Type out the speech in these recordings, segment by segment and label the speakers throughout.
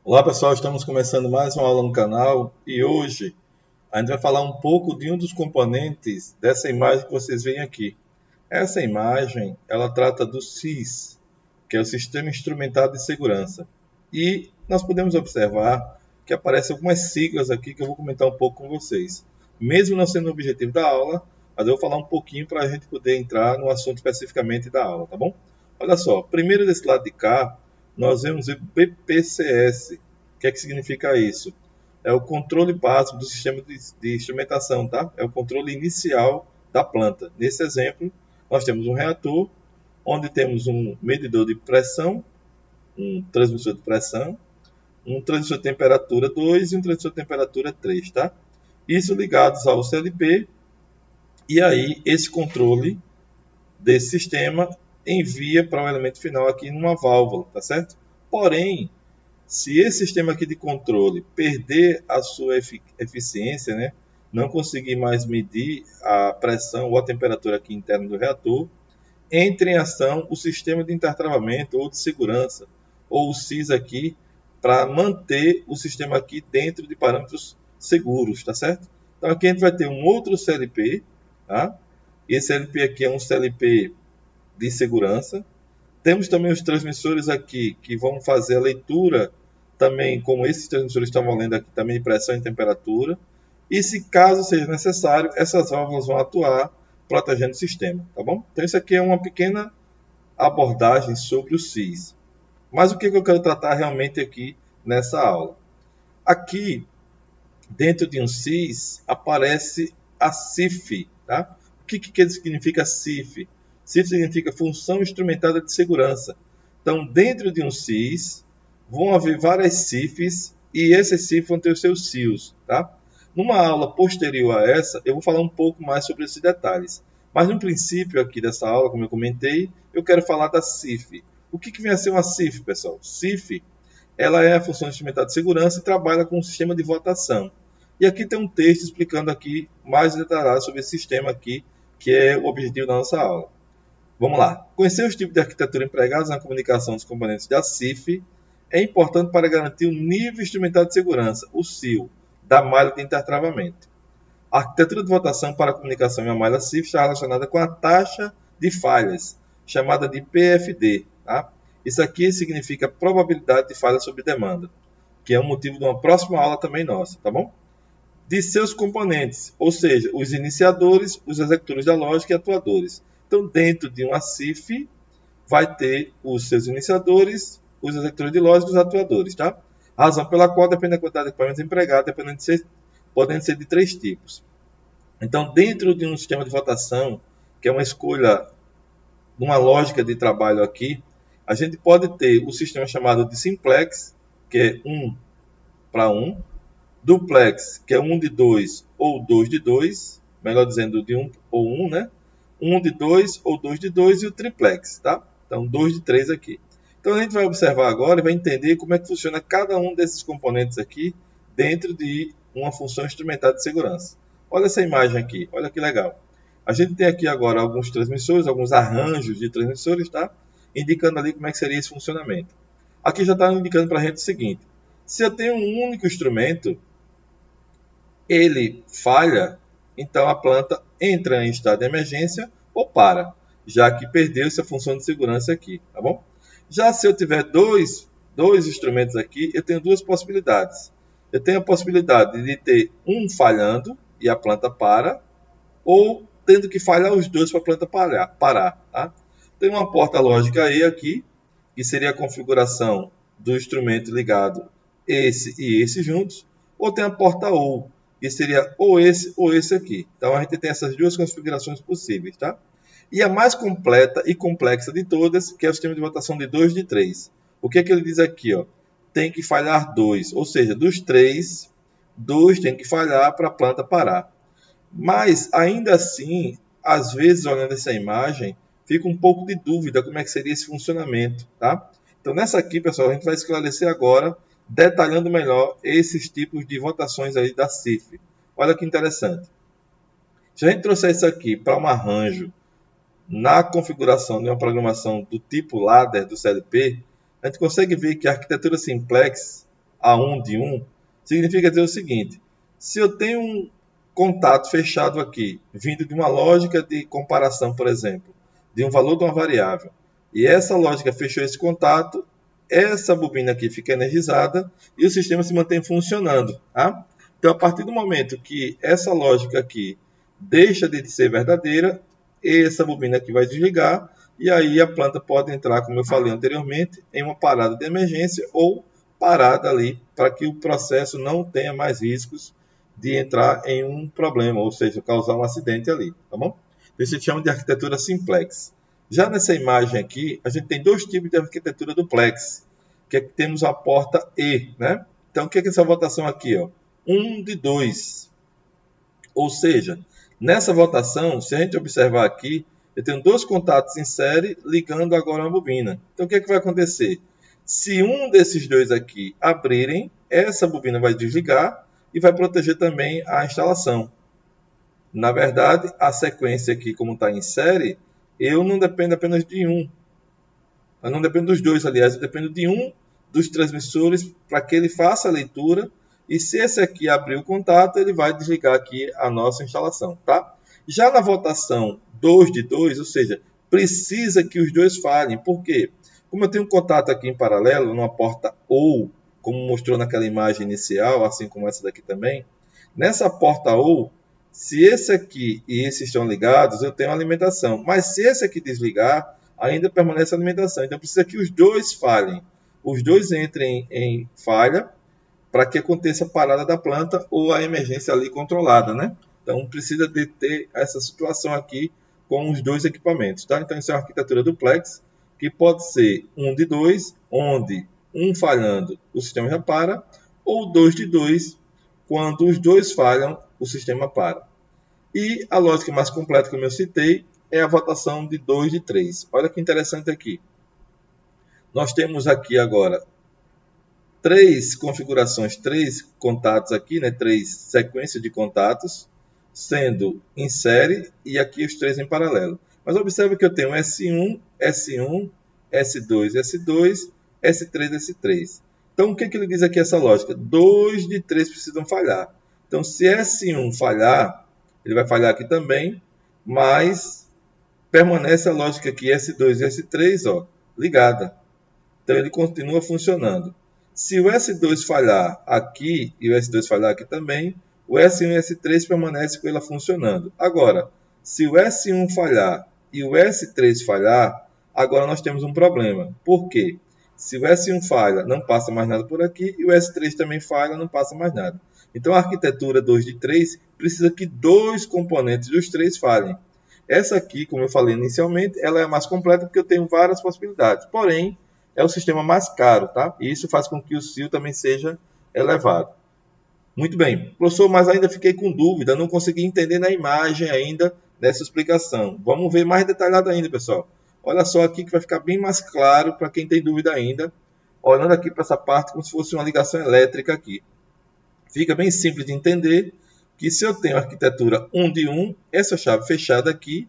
Speaker 1: Olá pessoal, estamos começando mais uma aula no canal e hoje a gente vai falar um pouco de um dos componentes dessa imagem que vocês veem aqui. Essa imagem, ela trata do SIS, que é o Sistema Instrumentado de Segurança. E nós podemos observar que aparecem algumas siglas aqui que eu vou comentar um pouco com vocês. Mesmo não sendo o objetivo da aula, mas eu vou falar um pouquinho para a gente poder entrar no assunto especificamente da aula, tá bom? Olha só, primeiro desse lado de cá, nós vemos o BPCS. O que é que significa isso? É o controle básico do sistema de instrumentação, tá? É o controle inicial da planta. Nesse exemplo, nós temos um reator, onde temos um medidor de pressão, um transmissor de pressão, um transmissor de temperatura 2 e um transmissor de temperatura 3, tá? Isso ligados ao CLP, e aí esse controle desse sistema envia para o elemento final aqui numa válvula, tá certo? Porém, se esse sistema aqui de controle perder a sua eficiência, né, não conseguir mais medir a pressão ou a temperatura aqui interna do reator, entra em ação o sistema de intertravamento ou de segurança, ou o SIS aqui, para manter o sistema aqui dentro de parâmetros seguros, tá certo? Então aqui a gente vai ter um outro CLP, tá? Esse CLP aqui é um CLP de segurança. Temos também os transmissores aqui que vão fazer a leitura também, como esses transmissores estão valendo aqui, também de pressão e temperatura. E se caso seja necessário, essas válvulas vão atuar protegendo o sistema, tá bom? Então isso aqui é uma pequena abordagem sobre o SIS. Mas o que eu quero tratar realmente aqui nessa aula? Aqui, dentro de um SIS, aparece a CIF, tá? O que significa CIF? CIF significa Função Instrumentada de Segurança. Então, dentro de um SIS, vão haver várias CIFs e esses CIFs vão ter os seus CIOs, tá? Numa aula posterior a essa, eu vou falar um pouco mais sobre esses detalhes. Mas no princípio aqui dessa aula, como eu comentei, eu quero falar da CIF. O que vem a ser uma CIF, pessoal? CIF, ela é a função instrumental de segurança e trabalha com um sistema de votação. E aqui tem um texto explicando aqui mais detalhado sobre esse sistema aqui, que é o objetivo da nossa aula. Vamos lá. Conhecer os tipos de arquitetura empregados na comunicação dos componentes da CIF é importante para garantir o nível instrumental de segurança, o CIO, da malha de intertravamento. A arquitetura de votação para a comunicação em uma malha CIF está relacionada com a taxa de falhas, chamada de PFD. Tá? Isso aqui significa probabilidade de falha sob demanda, que é o motivo de uma próxima aula também nossa, tá bom? De seus componentes, ou seja, os iniciadores, os executores da lógica e atuadores. Então, dentro de uma CIF, vai ter os seus iniciadores, os executores de lógica e os atuadores, tá? A razão pela qual depende da quantidade de equipamentos empregados, podendo ser de três tipos. Então, dentro de um sistema de votação, que é uma escolha, uma lógica de trabalho aqui, a gente pode ter o sistema chamado de simplex, que é 1 para 1, duplex, que é 1 de 2 ou 2 de 2, melhor dizendo, de 1 ou 1, né? 1 de 2 ou 2 de 2 e o triplex, tá? Então, 2 de 3 aqui. Então, a gente vai observar agora e vai entender como é que funciona cada um desses componentes aqui dentro de uma função instrumental de segurança. Olha essa imagem aqui, olha que legal. A gente tem aqui agora alguns transmissores, alguns arranjos de transmissores, tá? Indicando ali como é que seria esse funcionamento. Aqui já está indicando para a gente o seguinte: se eu tenho um único instrumento, ele falha, então a planta entra em estado de emergência ou para, já que perdeu essa função de segurança aqui, tá bom? Já se eu tiver dois instrumentos aqui, eu tenho duas possibilidades. Eu tenho a possibilidade de ter um falhando e a planta para, ou tendo que falhar os dois para a planta parar, tá? Tem uma porta lógica E aqui, que seria a configuração do instrumento ligado esse e esse juntos, ou tem a porta OU, que seria ou esse aqui. Então a gente tem essas duas configurações possíveis, tá? E a mais completa e complexa de todas, que é o sistema de votação de 2 de 3. O que é que ele diz aqui, ó? Tem que falhar 2, ou seja, dos 3, 2 tem que falhar para a planta parar. Mas, ainda assim, às vezes, olhando essa imagem, fica um pouco de dúvida como é que seria esse funcionamento, tá? Então, nessa aqui, pessoal, a gente vai esclarecer agora, detalhando melhor esses tipos de votações aí da CIF. Olha que interessante. Se a gente trouxer isso aqui para um arranjo na configuração de uma programação do tipo ladder do CLP, a gente consegue ver que a arquitetura simplex, A1 de 1, significa dizer o seguinte: se eu tenho um contato fechado aqui, vindo de uma lógica de comparação, por exemplo, de um valor de uma variável, e essa lógica fechou esse contato, essa bobina aqui fica energizada e o sistema se mantém funcionando. Tá? Então, a partir do momento que essa lógica aqui deixa de ser verdadeira, essa bobina aqui vai desligar e aí a planta pode entrar, como eu falei anteriormente, em uma parada de emergência ou parada ali para que o processo não tenha mais riscos de entrar em um problema, ou seja, causar um acidente ali, tá bom? Isso se chama de arquitetura simplex. Já nessa imagem aqui, a gente tem dois tipos de arquitetura duplex, que é que temos a porta E, né? Então, o que é essa votação aqui, ó? 1 de 2. Ou seja, nessa votação, se a gente observar aqui, eu tenho dois contatos em série ligando agora uma bobina. Então, o que é que vai acontecer? Se um desses dois aqui abrirem, essa bobina vai desligar e vai proteger também a instalação. Na verdade, a sequência aqui, como está em série, eu não dependo apenas de um. Eu não dependo dos dois, aliás, eu dependo de um dos transmissores para que ele faça a leitura. E se esse aqui abrir o contato, ele vai desligar aqui a nossa instalação, tá? Já na votação 2 de 2, ou seja, precisa que os dois falhem. Por quê? Como eu tenho um contato aqui em paralelo, numa porta OU, como mostrou naquela imagem inicial, assim como essa daqui também, nessa porta OU, se esse aqui e esse estão ligados, eu tenho alimentação. Mas se esse aqui desligar, ainda permanece a alimentação. Então precisa que os dois falhem. Os dois entrem em falha para que aconteça a parada da planta ou a emergência ali controlada, né? Então precisa de ter essa situação aqui com os dois equipamentos, tá? Então isso é uma arquitetura duplex, que pode ser 1 de 2, onde um falhando o sistema já para, ou 2 de 2, quando os dois falham, o sistema para. E a lógica mais completa, como eu citei, é a votação de 2 de 3. Olha que interessante aqui. Nós temos aqui agora três configurações, três contatos aqui, né? Três sequências de contatos, sendo em série e aqui os três em paralelo. Mas observe que eu tenho S1, S1, S2, S2, S3, S3. Então, o que ele diz aqui essa lógica? 2 de 3 precisam falhar. Então, se S1 falhar, ele vai falhar aqui também, mas permanece a lógica aqui S2 e S3, ó, ligada. Então, ele continua funcionando. Se o S2 falhar aqui e o S2 falhar aqui também, o S1 e o S3 permanece com ela funcionando. Agora, se o S1 falhar e o S3 falhar, agora nós temos um problema. Por quê? Se o S1 falha, não passa mais nada por aqui, e o S3 também falha, não passa mais nada. Então, a arquitetura 2 de 3 precisa que dois componentes dos três falhem. Essa aqui, como eu falei inicialmente, ela é a mais completa porque eu tenho várias possibilidades. Porém, é o sistema mais caro, tá? E isso faz com que o CIO também seja elevado. Muito bem. Professor, mas ainda fiquei com dúvida, não consegui entender na imagem ainda dessa explicação. Vamos ver mais detalhado ainda, pessoal. Olha só aqui que vai ficar bem mais claro para quem tem dúvida ainda. Olhando aqui para essa parte como se fosse uma ligação elétrica aqui. Fica bem simples de entender que se eu tenho a arquitetura 1 de 1, essa chave fechada aqui,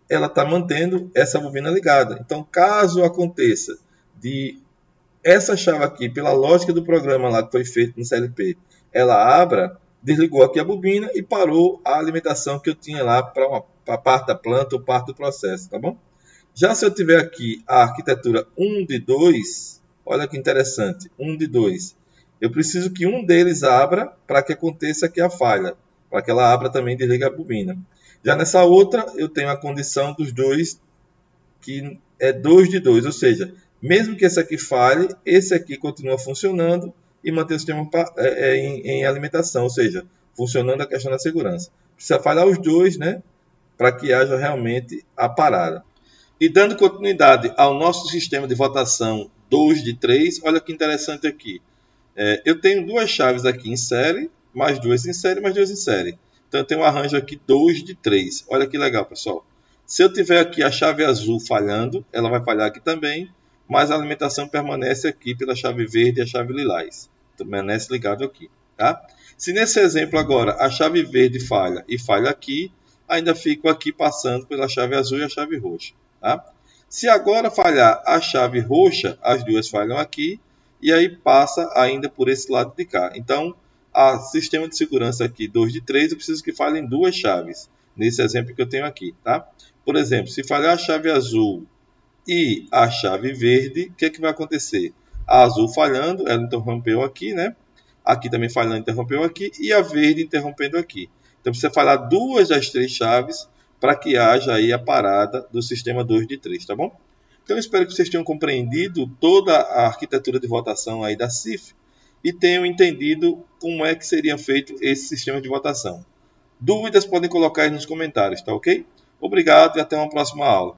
Speaker 1: ela está mantendo essa bobina ligada. Então, caso aconteça de essa chave aqui, pela lógica do programa lá que foi feito no CLP, ela abra, desligou aqui a bobina e parou a alimentação que eu tinha lá para a parte da planta ou parte do processo, tá bom? Já se eu tiver aqui a arquitetura 1 de 2, olha que interessante, 1 de 2, eu preciso que um deles abra para que aconteça aqui a falha, para que ela abra também e desligue a bobina. Já nessa outra, eu tenho a condição dos dois, que é 2 de 2, ou seja, mesmo que esse aqui falhe, esse aqui continua funcionando e mantém o sistema em alimentação, ou seja, funcionando a questão da segurança. Precisa falhar os dois, né, para que haja realmente a parada. E dando continuidade ao nosso sistema de votação 2 de 3, olha que interessante aqui. Eu tenho duas chaves aqui em série, mais duas em série, mais duas em série. Então, eu tenho um arranjo aqui 2 de 3. Olha que legal, pessoal. Se eu tiver aqui a chave azul falhando, ela vai falhar aqui também, mas a alimentação permanece aqui pela chave verde e a chave lilás. Permanece ligado aqui, tá? Se nesse exemplo agora a chave verde falha e falha aqui, ainda fico aqui passando pela chave azul e a chave roxa, tá? Se agora falhar a chave roxa, as duas falham aqui, e aí passa ainda por esse lado de cá. Então, a sistema de segurança aqui 2 de 3, eu preciso que falhem duas chaves, nesse exemplo que eu tenho aqui, tá? Por exemplo, se falhar a chave azul e a chave verde, o que é que vai acontecer? A azul falhando, ela interrompeu aqui, né? Aqui também falhando, interrompeu aqui, e a verde interrompendo aqui. Então precisa falhar duas das três chaves para que haja aí a parada do sistema 2 de 3, tá bom? Então eu espero que vocês tenham compreendido toda a arquitetura de votação aí da CIF e tenham entendido como é que seria feito esse sistema de votação. Dúvidas podem colocar aí nos comentários, tá ok? Obrigado e até uma próxima aula.